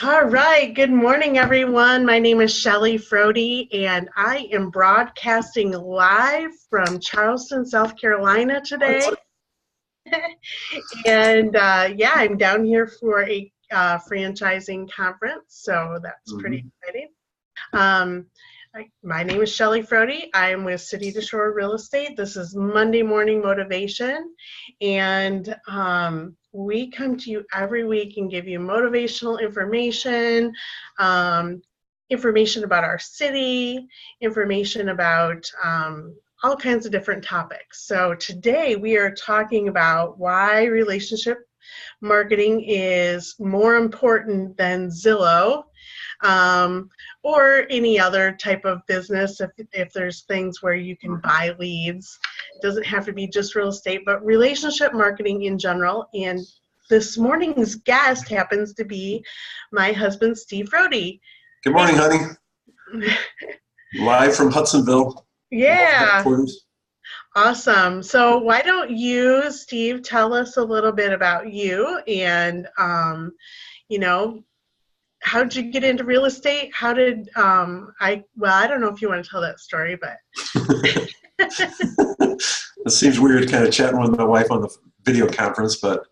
All right. Good morning, everyone. My name is Shelley Frody, and I am broadcasting live from Charleston, South Carolina today. And I'm down here for a franchising conference, so that's pretty exciting. My name is Shelley Frody. I'm with CityShore Real Estate. This is Monday Morning Motivation, and we come to you every week and give you motivational information, information about our city, information about all kinds of different topics. So today we are talking about why relationship marketing is more important than Zillow. Or any other type of business if there's things where you can buy leads. It doesn't have to be just real estate, but relationship marketing in general. And this morning's guest happens to be my husband, Steve Frody. Good morning, honey. Live from Hudsonville. Yeah. Awesome. So why don't you, Steve, tell us a little bit about you and, how did you get into real estate? How did I don't know if you want to tell that story, but. It seems weird kind of chatting with my wife on the video conference, but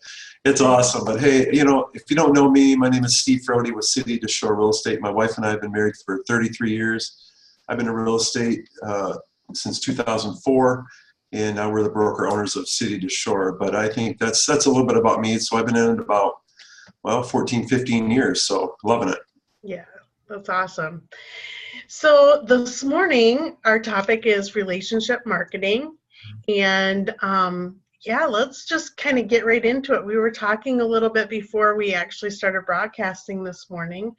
it's awesome. But hey, if you don't know me, my name is Steve Frody with CityShore Real Estate. My wife and I have been married for 33 years. I've been in real estate since 2004, and now we're the broker owners of CityShore. But I think that's a little bit about me. So I've been in it about 14, 15 years, so loving it. Yeah, that's awesome. So this morning, our topic is relationship marketing. And let's just kind of get right into it. We were talking a little bit before we actually started broadcasting this morning.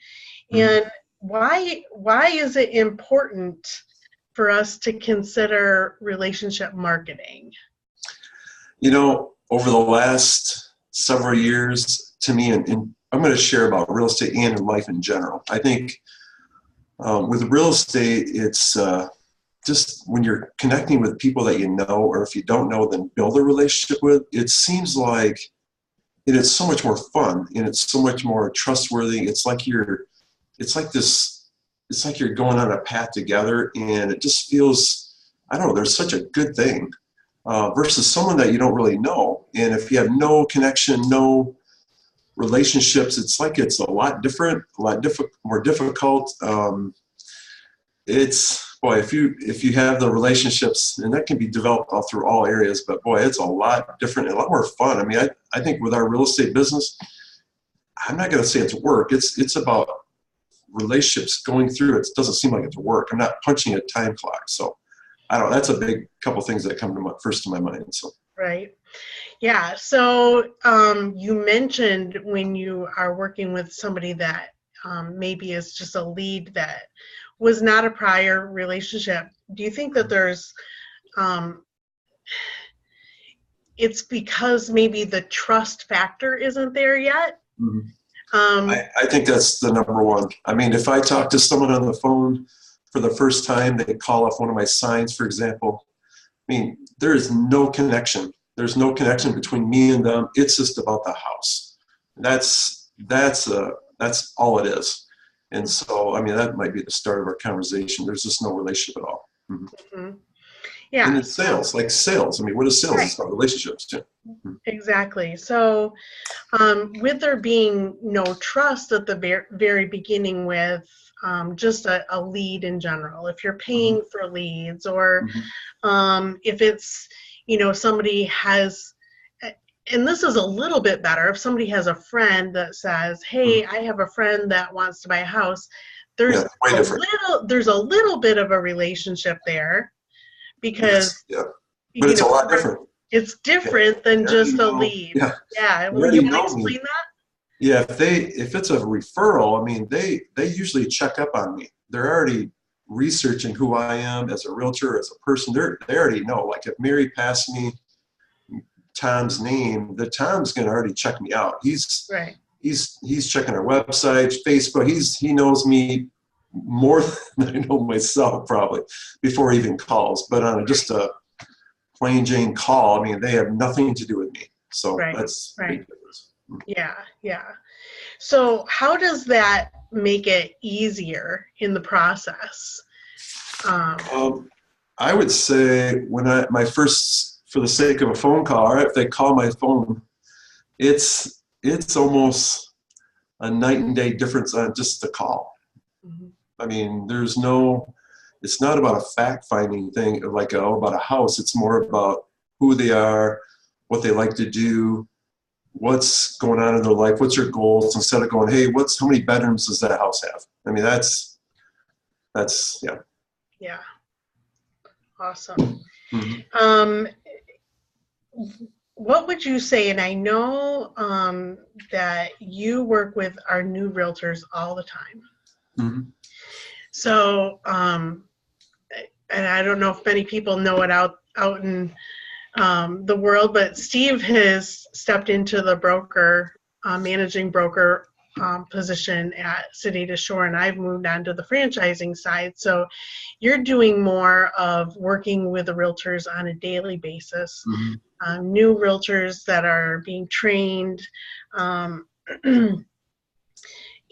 And why is it important for us to consider relationship marketing? Over the last several years, to me, and I'm going to share about real estate and in life in general. I think with real estate, it's just when you're connecting with people that you know, or if you don't know, then build a relationship with, it seems like it's so much more fun and it's so much more trustworthy. It's like you're going on a path together, and it just feels, I don't know, there's such a good thing versus someone that you don't really know. And if you have no connection, no relationships, it's like it's a lot different, more difficult. If you have the relationships, and that can be developed all through all areas, but boy, it's a lot different and a lot more fun. I mean, I think with our real estate business, I'm not going to say it's work. It's about relationships going through. It doesn't seem like it's work. I'm not punching a time clock. So I don't know. That's a big couple things that come first to my mind. So. Right. Yeah. So you mentioned when you are working with somebody that maybe is just a lead that was not a prior relationship. Do you think that there's it's because maybe the trust factor isn't there yet? I think that's the number one. I mean, if I talk to someone on the phone for the first time, they call off one of my signs, for example. I mean, there is no connection. There's no connection between me and them. It's just about the house. That's all it is. And so, I mean, that might be the start of our conversation. There's just no relationship at all. Yeah. And it's sales, like sales. I mean, what is sales? Right. It's about relationships too. Exactly. So with there being no trust at the very beginning with just a lead in general, if you're paying for leads or if it's, somebody has, and this is a little bit better, if somebody has a friend that says, hey, I have a friend that wants to buy a house, there's a little bit of a relationship there because but it's a lot different. It's different than just a lead. Yeah. Will you want to explain that? Yeah, if it's a referral, I mean, they usually check up on me. They're already researching who I am as a realtor, as a person. They already know. Like if Mary passed me Tom's name, the Tom's gonna already check me out. He's checking our website, Facebook. He knows me more than I know myself probably before he even calls. But on just a plain Jane call, I mean, they have nothing to do with me. So that's big difference. Yeah, yeah. So how does that make it easier in the process? Um, I would say when my first, for the sake of a phone call, all right, if they call my phone, it's almost a night and day difference on just the call. Mhm. I mean, it's not about a fact finding thing like, oh, about a house. It's more about who they are, what they like to do, what's going on in their life, what's your goals, instead of going, hey, how many bedrooms does that house have? I mean, yeah. Yeah, awesome. Mhm. Um, what would you say, and I know that you work with our new realtors all the time. Mhm. So, and I don't know if many people know it out in the world, but Steve has stepped into the managing broker position at CityShore, and I've moved on to the franchising side. So you're doing more of working with the realtors on a daily basis, Mhm. new realtors that are being trained. Um,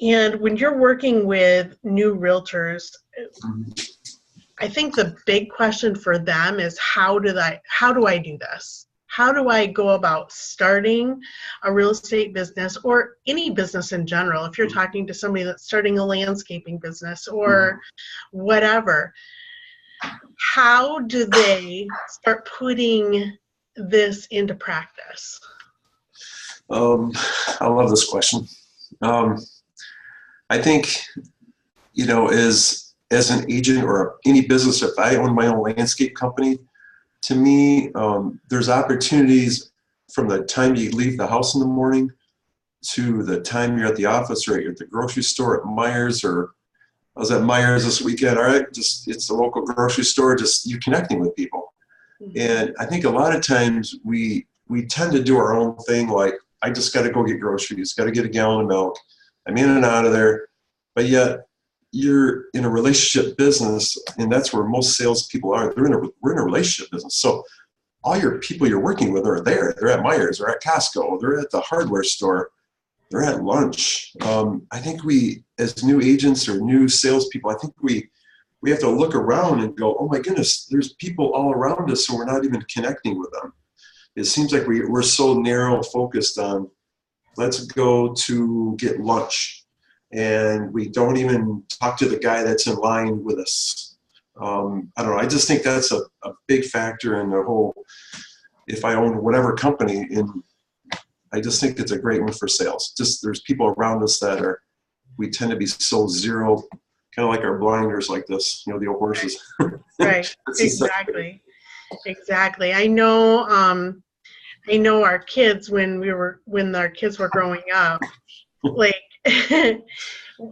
and when you're working with new realtors, Mhm. I think the big question for them is how do I do this? How do I go about starting a real estate business or any business in general? If you're talking to somebody that's starting a landscaping business or whatever, how do they start putting this into practice? Um, I love this question. Um, I think, as an agent or any business, if I own my own landscape company, to me, there's opportunities from the time you leave the house in the morning to the time you're at the office or at the grocery store at Myers, or I was at Myers this weekend. All right, just it's the local grocery store, just you connecting with people. Mhm. And I think a lot of times we tend to do our own thing, like I just got to go get groceries, got to get a gallon of milk. I'm in and out of there, but yet you're in a relationship business, and that's where most salespeople are. We're in a relationship business, so all your people you're working with are there. They're at Myers, they're at Costco, they're at the hardware store, they're at lunch. I think we, as new agents or new salespeople, I think we have to look around and go, oh my goodness, there's people all around us, so we're not even connecting with them. It seems like we're so narrow focused on let's go to get lunch, and we don't even talk to the guy that's in line with us. I don't know. I just think that's a big factor in the whole. If I own whatever company, I just think it's a great one for sales. Just there's people around us we tend to be so zero, kind of like our blinders, like this. The old horses. Right, exactly. Exactly. I know our kids when our kids were growing up, like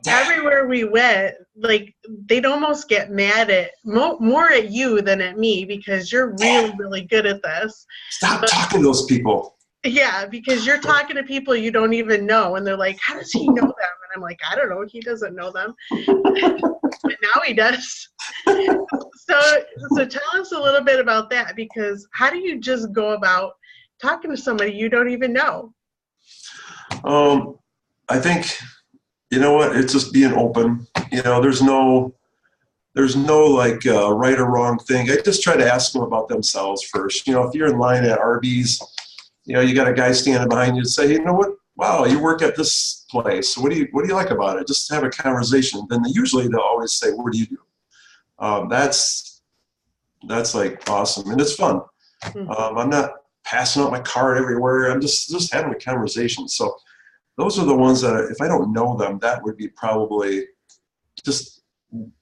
everywhere we went, like they'd almost get mad at more at you than at me because you're really, really good at this. Stop But talking to those people. yeah, because you're talking to people you don't even know, and they're like, "How does he know them?" And I'm like, "I don't know. He doesn't know them, but now he does." So tell us a little bit about that, because how do you just go about talking to somebody you don't even know? Um, I think you know what? It's just being open. There's no like right or wrong thing. I just try to ask them about themselves first. If you're in line at Arby's, you got a guy standing behind you to say, hey, you know what? Wow, you work at this place. What do you like about it? Just have a conversation. Then they'll always say, what do you do? That's like awesome, and it's fun. I'm not passing out my card everywhere. I'm just having a conversation. So those are the ones that if I don't know them, that would be probably just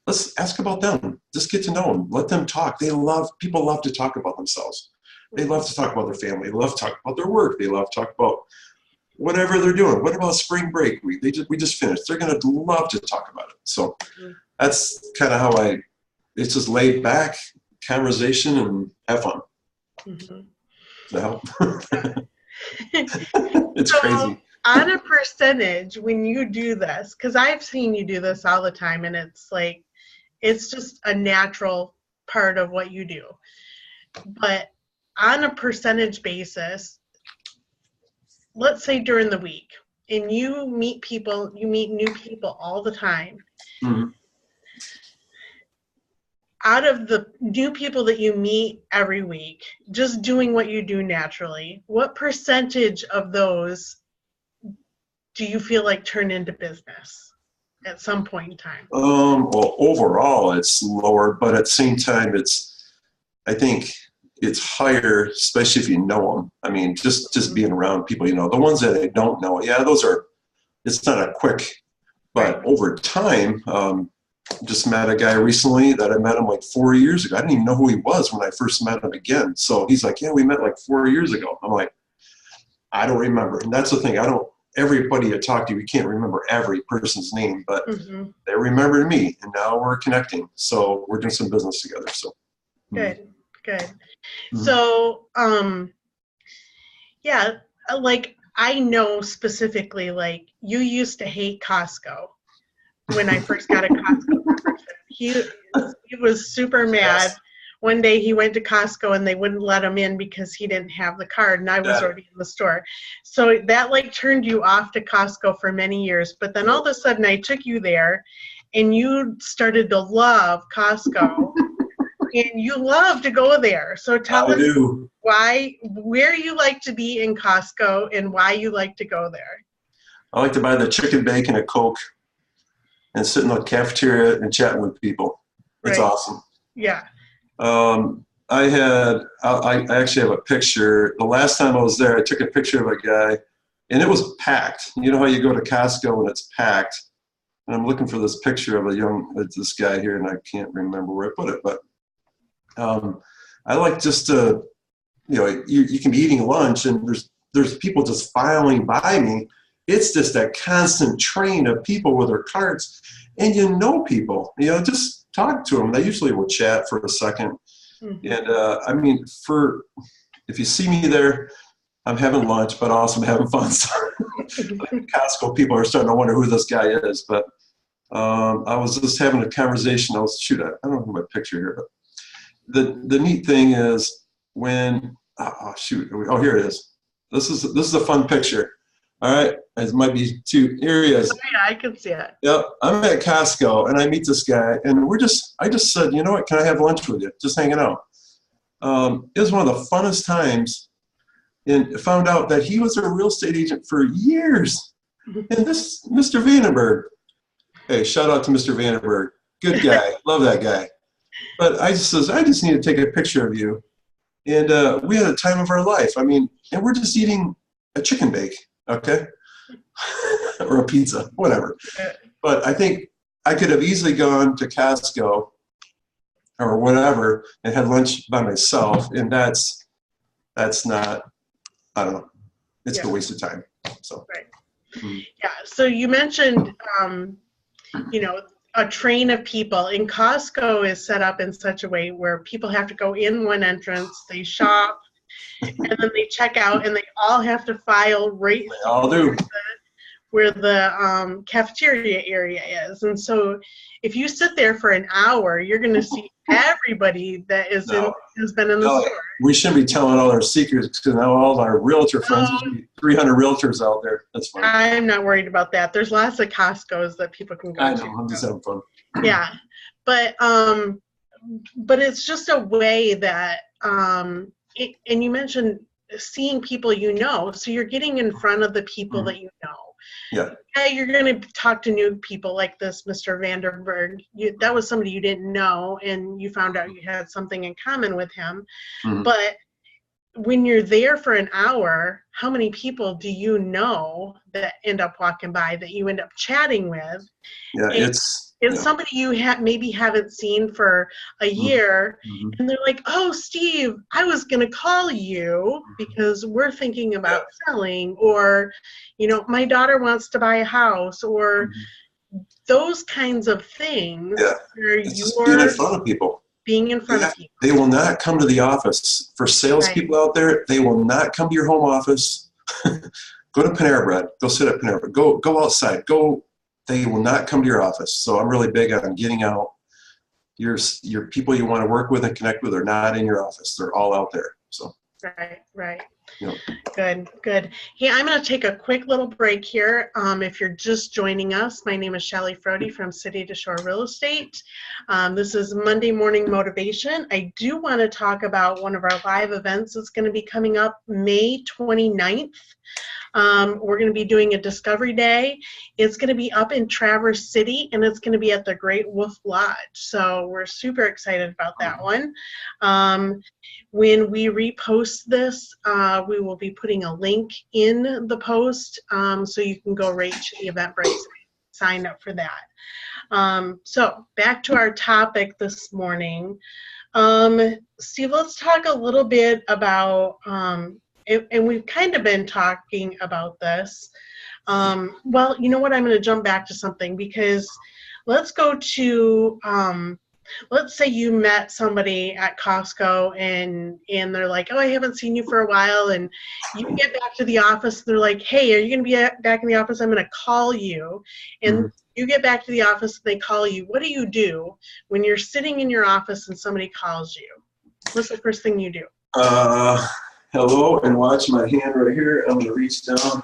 let's ask about them. Just get to know them. Let them talk. People love to talk about themselves. They love to talk about their family. They love to talk about their work. They love to talk about whatever they're doing. What about spring break? We just finished. They're gonna love to talk about it. So that's kind of how it's just laid back conversation and have fun. Mm-hmm. To help. It's So, crazy. on a percentage, when you do this, because I've seen you do this all the time, and it's like, it's just a natural part of what you do. But on a percentage basis, let's say during the week, and you meet new people all the time. Mhm. Out of the new people that you meet every week, just doing what you do naturally, what percentage of those do you feel like turn into business at some point in time? Well, overall, it's lower, but at the same time, I think it's higher, especially if you know them. I mean, just being around people, you know, the ones that I don't know, yeah, it's not a quick, but over time, just met a guy recently that I met him like 4 years ago. I didn't even know who he was when I first met him again. So he's like, yeah, we met like 4 years ago. I'm like, I don't remember. And that's the thing. Everybody you talk to, you can't remember every person's name, but they remember me, and now we're connecting. So we're doing some business together. So good. So, yeah, like I know specifically, like you used to hate Costco when I first got a Costco membership. He was super mad. Yes. One day he went to Costco and they wouldn't let him in because he didn't have the card, and I was already in the store. So that like turned you off to Costco for many years. But then all of a sudden I took you there and you started to love Costco and you love to go there. So tell us where you like to be in Costco and why you like to go there. I like to buy the chicken bacon and a Coke and sit in the cafeteria and chat with people. It's awesome. Yeah. I actually have a picture. The last time I was there, I took a picture of a guy, and it was packed. You know how you go to Costco and it's packed? And I'm looking for this picture of this guy here, and I can't remember where I put it. But I like just to, you know, you can be eating lunch, and there's people just filing by me. It's just a constant train of people with their carts, and you know people. You know, just talk to them. They usually will chat for a second. And I mean, if you see me there, I'm having lunch, but also I'm having fun. So, Costco people are starting to wonder who this guy is. But I was just having a conversation. I don't know my picture here, but the neat thing is when here it is. This is a fun picture. All right, it might be two areas. Oh, yeah, I can see it. Yep, I'm at Costco and I meet this guy, and I just said, you know what, can I have lunch with you? Just hanging out. It was one of the funnest times, and found out that he was a real estate agent for years. And this Mr. Vandenberg, hey, shout out to Mr. Vandenberg, good guy, love that guy. But I just need to take a picture of you, and we had a time of our life. I mean, and we're just eating a chicken bake. Okay, or a pizza, whatever. But I think I could have easily gone to Costco or whatever and had lunch by myself, and that's not, I don't know, it's a waste of time. So yeah. So you mentioned, you know, a train of people. In Costco is set up in such a way where people have to go in one entrance, they shop, and then they check out, and they all have to file right where the cafeteria area is. And so if you sit there for an hour, you're going to see everybody that has been in the store. We shouldn't be telling all our secrets, because now all our realtor friends, 300 realtors out there. That's fine. I'm not worried about that. There's lots of Costco's that people can go to. I know, I'm just having fun. Yeah, but it's just a way that and you mentioned seeing people you know, so you're getting in front of the people that you know. Yeah, you're going to talk to new people like this Mr. Vandenberg. That was somebody you didn't know, and you found out you had something in common with him. But when you're there for an hour, how many people do you know that end up walking by that you end up chatting with? Yeah, it's somebody you maybe haven't seen for a year, and they're like, oh, Steve, I was going to call you because we're thinking about selling, or, you know, my daughter wants to buy a house, or those kinds of things. Yeah, where it's just being in front of people. Being in front of people. They will not come to the office. For salespeople out there, they will not come to your home office. Go to Panera Bread. Go sit at Panera Bread. Go outside. They will not come to your office. So I'm really big on getting out. Your people you want to work with and connect with are not in your office. They're all out there. So Right. You know. Good, good. Hey, I'm going to take a quick little break here. If you're just joining us, my name is Shelly Frody from CityShore Real Estate. This is Monday Morning Motivation. I do want to talk about one of our live events that's going to be coming up May 29th. We're going to be doing a Discovery Day. It's going to be up in Traverse City, and it's going to be at the Great Wolf Lodge. So we're super excited about that one. When we repost this, we will be putting a link in the post, so you can go right to the Eventbrite, sign up for that. So back to our topic this morning. Steve, let's talk a little bit about and we've kind of been talking about this. Well, you know what? I'm going to jump back to something, because let's go to, let's say you met somebody at Costco and they're like, oh, I haven't seen you for a while. And you get back to the office. They're like, hey, are you going to be back in the office? I'm going to call you. And you get back to the office, they call you. What do you do when you're sitting in your office and somebody calls you? What's the first thing you do? Hello, and watch my hand right here. I'm going to reach down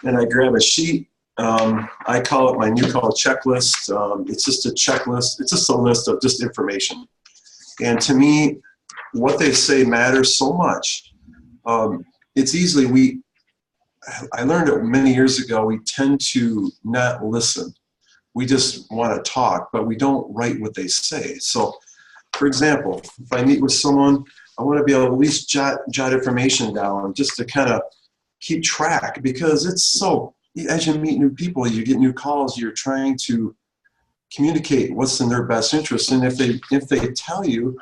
and I grab a sheet. I call it my new call checklist. It's just a checklist. It's just a list of just information. And to me, what they say matters so much. It's easily, I learned it many years ago, we tend to not listen. We just want to talk, but we don't write what they say. So, for example, if I meet with someone, I want to be able to at least jot information down just to kind of keep track, because it's so, as you meet new people, you get new calls, you're trying to communicate what's in their best interest. And if they tell you,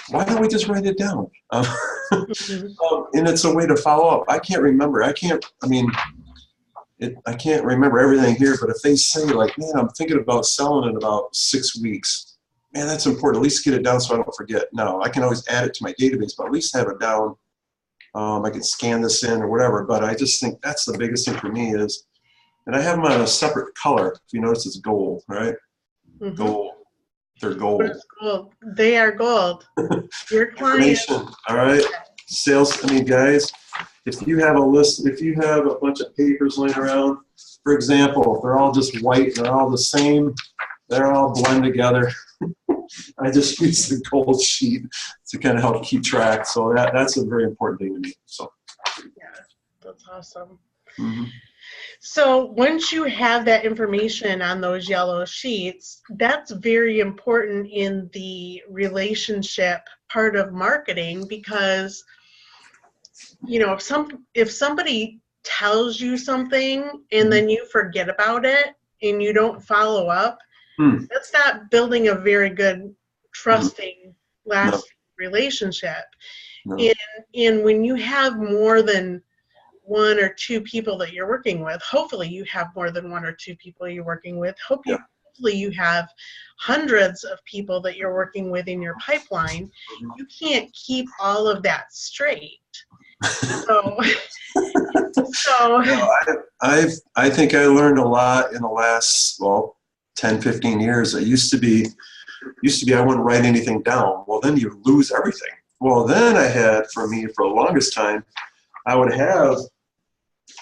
why don't we just write it down? And it's a way to follow up. I can't remember. I can't remember everything here, but if they say like, man, I'm thinking about selling in about 6 weeks, man, that's important. At least get it down so I don't forget. No, I can always add it to my database, but at least have it down. I can scan this in or whatever, but I just think that's the biggest thing for me is, and I have them on a separate color. If you notice, it's gold, right? Gold. They're gold. Gold. They are gold. Your client. All right. Sales. I mean, guys, if you have a list, if you have a bunch of papers laying around, for example, if they're all just white, they're all the same, they're all blend together. I just use the gold sheet to kind of help keep track. So that's a very important thing to me. So yeah, that's awesome. So once you have that information on those yellow sheets, that's very important in the relationship part of marketing, because you know, if somebody tells you something and then you forget about it and you don't follow up, that's not building a very good, trusting, lasting relationship. And when you have more than one or two people that you're working with, hopefully you have more than one or two people you're working with. Hopefully you have hundreds of people that you're working with in your pipeline. You can't keep all of that straight. So I think I learned a lot in the last 10, 15 years. It used to be I wouldn't write anything down. Well, then you lose everything. Well, then I had, for the longest time, I would have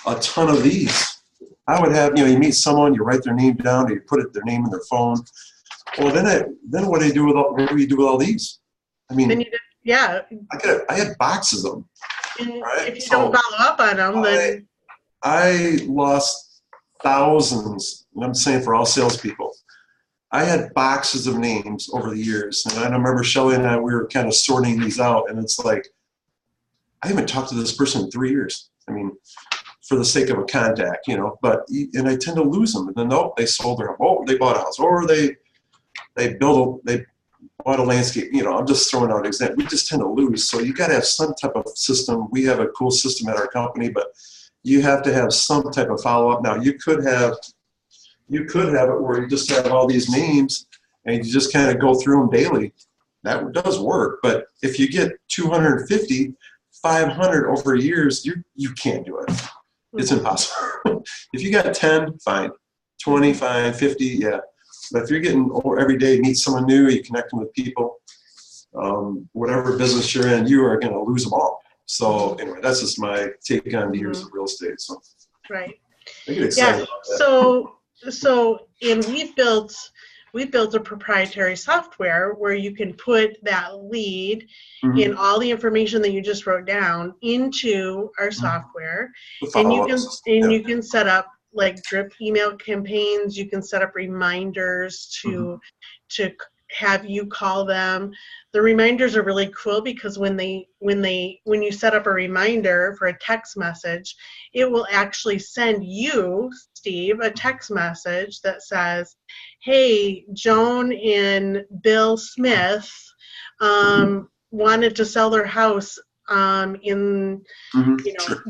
a ton of these. I would have, you meet someone, you write their name down, or you put their name in their phone. Well, then what do you do with all these? I mean, I had boxes of them. Right? If you don't follow up on them, then I lost thousands, and I'm saying for all salespeople. I had boxes of names over the years, and I remember Shelly and I, we were kind of sorting these out, and it's like, I haven't talked to this person in 3 years. I mean, for the sake of a contact, but, and I tend to lose them, and then, they sold their home, they bought a house, or they bought a landscape, I'm just throwing out examples. We just tend to lose. So you got to have some type of system. We have a cool system at our company, but you have to have some type of follow-up. Now you could have it where you just have all these names and you just kind of go through them daily. That does work. But if you get 250, 500 over years, you can't do it. It's impossible. If you got 10, fine. 20, fine. 50, yeah. But if you're getting every day, meet someone new, you connecting with people, whatever business you're in, you are going to lose them all. So anyway, that's just my take on the years of real estate. So right. I get excited Yeah. about that. And we've built a proprietary software where you can put that lead and all the information that you just wrote down into our software, and you can set up like drip email campaigns. You can set up reminders to have you call them. The reminders are really cool because when you set up a reminder for a text message, it will actually send you, Steve, a text message that says, hey, Joan and Bill Smith wanted to sell their house in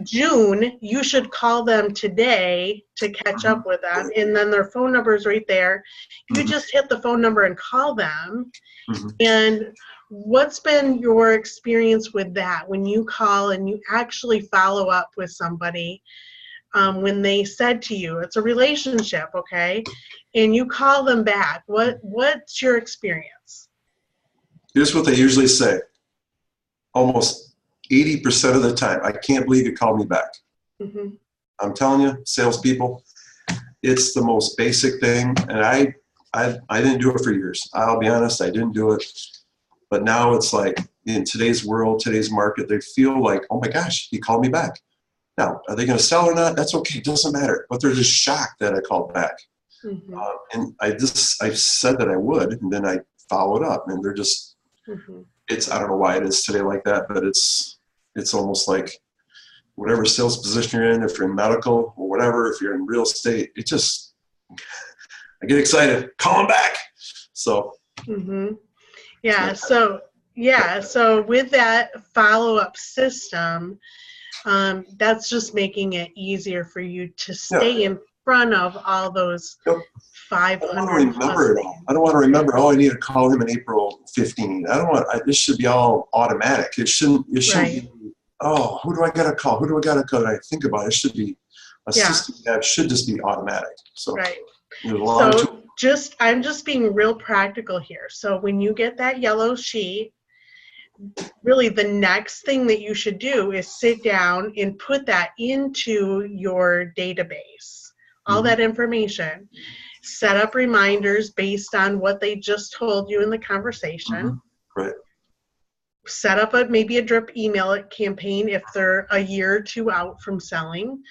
June. You should call them today to catch up with them. And then their phone number is right there. You just hit the phone number and call them. And what's been your experience with that when you call and you actually follow up with somebody when they said to you, it's a relationship, okay, and you call them back? What's your experience? Here's what they usually say. Almost 80% of the time, I can't believe you called me back. I'm telling you, salespeople, it's the most basic thing. And I didn't do it for years. I'll be honest, I didn't do it. But now it's like in today's world, today's market, they feel like, oh my gosh, he called me back. Now, are they going to sell or not? That's okay. It doesn't matter. But they're just shocked that I called back. And I said that I would, and then I followed up, and they're just, I don't know why it is today like that, but it's almost like whatever sales position you're in, if you're in medical or whatever, if you're in real estate, I get excited, call them back. So. So with that follow-up system, that's just making it easier for you to stay in front of all those 500. I don't want to remember it all. I don't want to remember, I need to call him in April 15. This should be all automatic. It shouldn't be, who do I got to call? Who do I got to call? I think about it. It should be a system that should just be automatic. So, I'm just being real practical here. So when you get that yellow sheet, really the next thing that you should do is sit down and put that into your database, all that information. Set up reminders based on what they just told you in the conversation. Right. Set up maybe a drip email campaign if they're a year or two out from selling.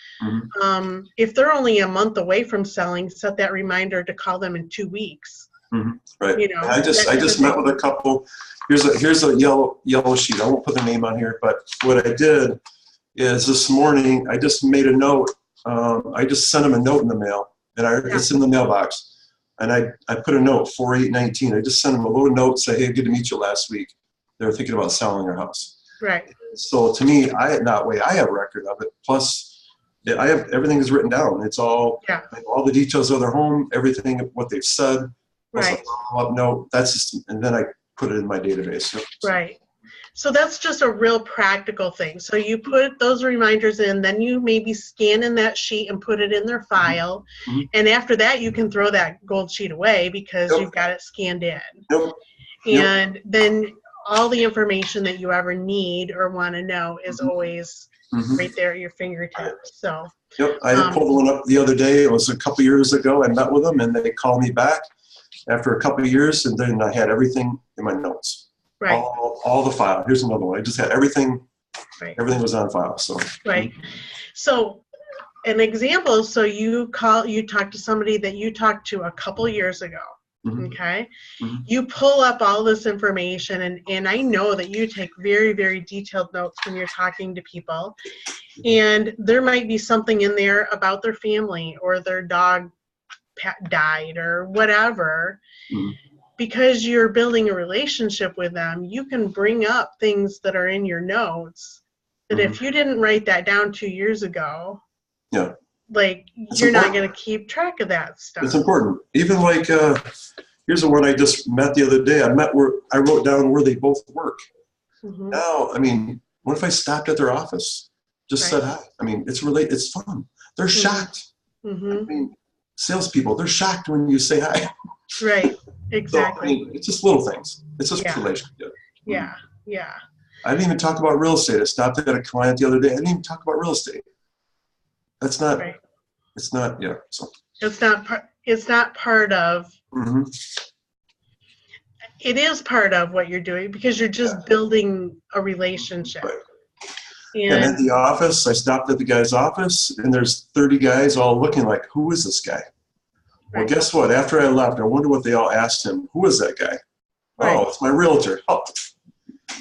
If they're only a month away from selling, set that reminder to call them in 2 weeks. Right. I just met with a couple. Here's a yellow sheet. I won't put the name on here, but what I did is this morning I just made a note. I just sent them a note in the mail, and it's in the mailbox. And I put a note, 4/8/19. I just sent them a little note, say, hey, good to meet you last week. They were thinking about selling their house. Right. So to me, I have a record of it. Plus, I have everything is written down. It's all all the details of their home, everything what they've said. Right. Follow-up note. That's just, and then I put it in my database. Right. So that's just a real practical thing. So you put those reminders in, then you maybe scan in that sheet and put it in their file. And after that, you can throw that gold sheet away because you've got it scanned in. And then all the information that you ever need or want to know is always right there at your fingertips. So. I pulled one up the other day. It was a couple years ago. I met with them, and they called me back after a couple of years, and then I had everything in my notes. Right. All the file. Here's another one. I just had everything. Right. Everything was on file. So. Right. So, an example. So you talk to somebody that you talked to a couple years ago. Okay. You pull up all this information, and I know that you take very, very detailed notes when you're talking to people, and there might be something in there about their family or their dog died or whatever. Because you're building a relationship with them, you can bring up things that are in your notes that if you didn't write that down 2 years ago, you're not going to keep track of that stuff. It's important. Even like, here's the one I just met the other day. I wrote down where they both work. Now, I mean, what if I stopped at their office, just said hi? I mean, it's fun. They're shocked. I mean, salespeople, they're shocked when you say hi. Right. Exactly. So, I mean, it's just little things. It's just relationship. Yeah. I didn't even talk about real estate. I stopped at a client the other day. I didn't even talk about real estate. That's not, Right. it's not, yeah. So. It's not part of, Mm-hmm. it is part of what you're doing because you're just building a relationship. Right. And at And the office, I stopped at the guy's office, and there's 30 guys all looking like, who is this guy? Well, right, guess what? After I left, I wonder what they all asked him. Who is that guy? right, Oh, it's my realtor. Oh,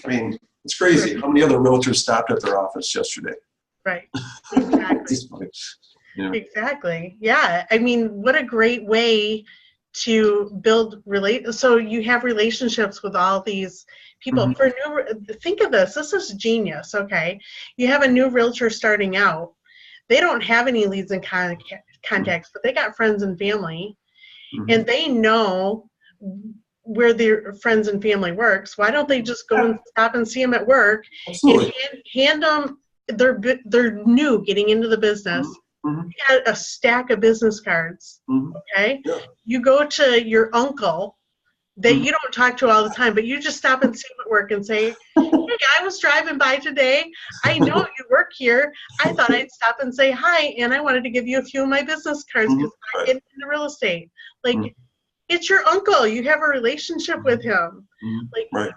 I mean, it's crazy. right, How many other realtors stopped at their office yesterday? right. Exactly. Just funny. Yeah. Exactly. Yeah. I mean, what a great way to build so you have relationships with all these people. Mm-hmm. Think of this. This is genius. Okay. You have a new realtor starting out. They don't have any leads and contacts, but they got friends and family, Mm-hmm. and they know where their friends and family works. Why don't they just go and stop and see them at work and Absolutely. hand them, they're new getting into the business. Mm-hmm. You got a stack of business cards. Mm-hmm. Okay. Yeah. You go to your uncle that Mm-hmm. you don't talk to all the time, but you just stop and see him at work and say, hey, I was driving by today. I know you work here. I thought I'd stop and say hi, and I wanted to give you a few of my business cards because I'm Right. getting into real estate. Like, Mm-hmm. it's your uncle. You have a relationship with him. Mm-hmm. Like, Right.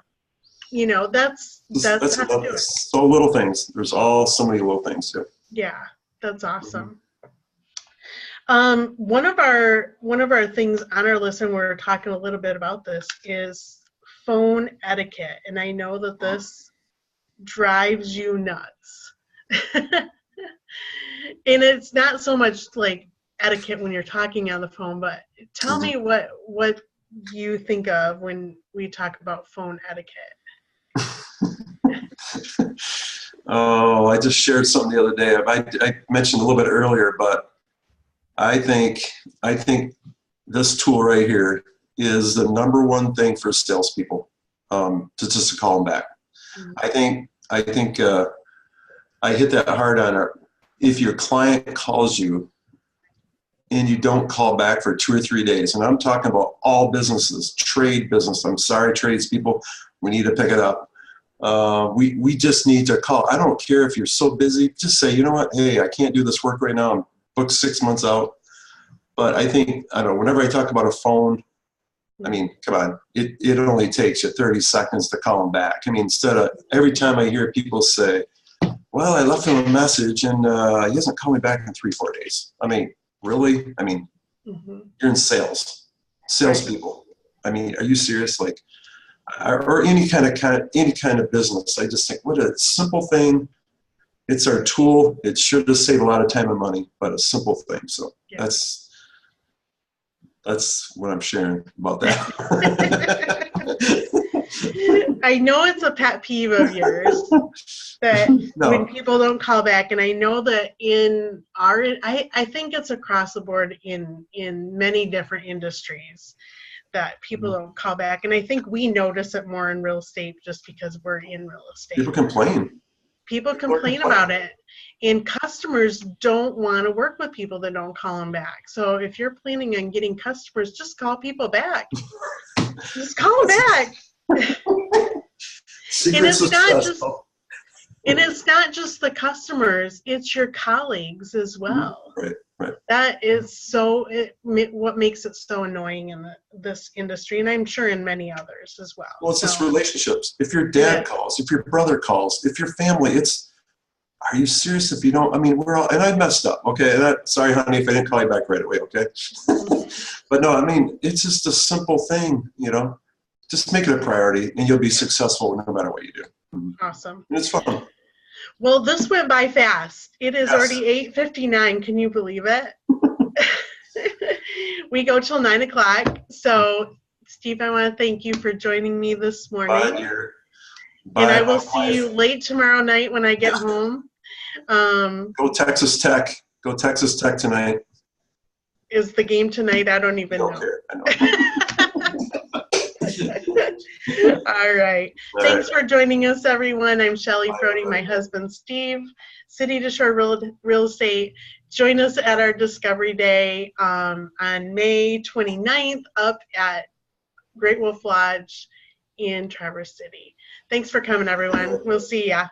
you know, that's That's how to do it. so little things. There's all so many little things. Yeah. Yeah, that's awesome. One of our things on our list, and we're talking a little bit about this, is phone etiquette. And I know that this drives you nuts. And it's not so much like etiquette when you're talking on the phone, but tell me what you think of when we talk about phone etiquette. Oh, I just shared something the other day. I mentioned a little bit earlier, but I think this tool right here is the number one thing for salespeople, to call them back. Mm-hmm. I think I hit that hard on it. If your client calls you and you don't call back for 2 or 3 days, and I'm talking about all businesses, trade business. I'm sorry, tradespeople, we need to pick it up. We just need to call. I don't care if you're so busy. Just say, you know what? Hey, I can't do this work right now. I'm booked 6 months out. But I don't know, whenever I talk about a phone, I mean, come on, it only takes you 30 seconds to call them back. I mean, instead of every time I hear people say, well, I left him a message and he hasn't called me back in 3-4 days. I mean, really? I mean, you're in salespeople. I mean, are you serious? Like, or any kind of business. I just think, what a simple thing. It's our tool. It should just save a lot of time and money, but a simple thing. So Yeah. That's what I'm sharing about that. I know it's a pet peeve of yours that when people don't call back, and I know that I think it's across the board in many different industries that people don't call back, and I think we notice it more in real estate just because we're in real estate. People complain. People complain about it, and customers don't want to work with people that don't call them back. So if you're planning on getting customers, just call people back. Just call them back. And it's not just the customers, it's your colleagues as well. Right. That is what makes it so annoying in this industry, and I'm sure in many others as well. Well, it's just relationships. If your dad calls, if your brother calls, if your family, are you serious if you don't? I mean, and I messed up, okay? And sorry, honey, if I didn't call you back right away, okay? But no, I mean, it's just a simple thing, you know? Just make it a priority, and you'll be successful no matter what you do. Awesome. And it's fun. Well, this went by fast. It is already 8:59. Can you believe it? We go till 9 o'clock. So, Steve, I want to thank you for joining me this morning. Bye, dear. Bye, and I will see you late tomorrow night when I get home. Go Texas Tech. Go Texas Tech tonight. Is the game tonight? I don't even know. Care. I know. All right. Thanks for joining us, everyone. I'm Shelly Frody, my husband, Steve, CityShore Real Estate. Join us at our Discovery Day on May 29th up at Great Wolf Lodge in Traverse City. Thanks for coming, everyone. We'll see ya.